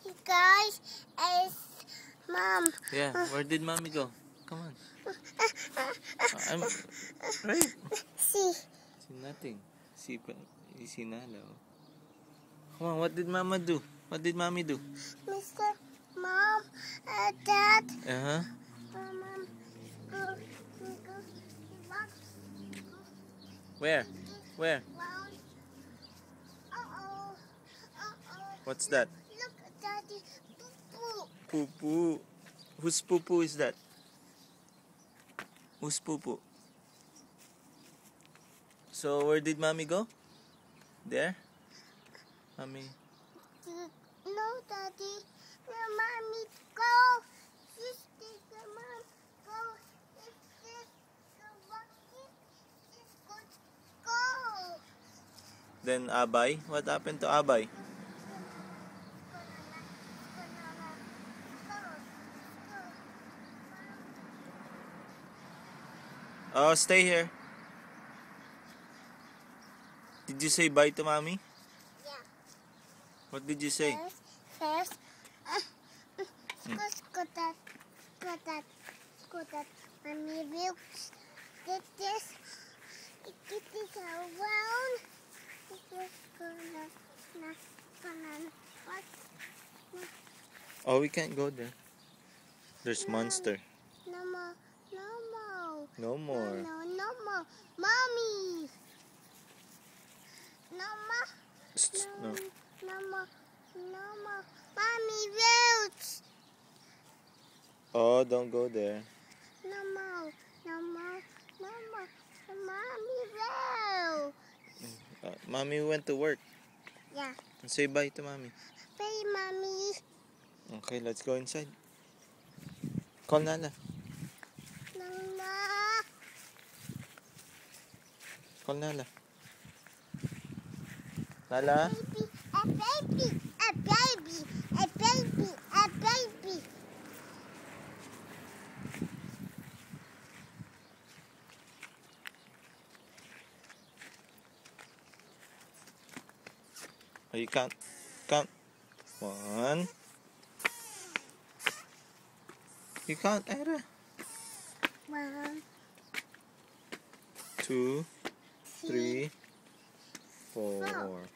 You guys, it's Mom. Yeah, where did Mommy go? Come on. I'm right. See. See nothing. See, you see Nala. Oh. Come on, what did Mama do? What did Mommy do? Mr. Mom, Dad. Uh-huh. Mom, go. Where? Where? Uh-oh. What's that? Look, Daddy. Poo-poo. Poo-poo. Whose poo-poo is that? Whose poo-poo? So, where did Mommy go? There? Mommy. No, Daddy. Mommy, go. Sister, Mom, go. Go. Then Abay? What happened to Abay? Oh, stay here. Did you say bye to Mommy? Yeah. What did you say? First, go that. Mommy will get this. Get this around. It's gonna what? Oh, we can't go there. There's monster. No more. No more. No more. Mommy. No more. No. No more. Mommy, roads. Oh, don't go there. No more. Mommy, roads. Mommy went to work. Yeah. Say bye to Mommy. Bye, Mommy. Okay, let's go inside. Call Nala. Nana. Call Nala. Nala? A baby. Oh, you can't. Count. 1. You count, Era. 1, 2, 3, 4. 4.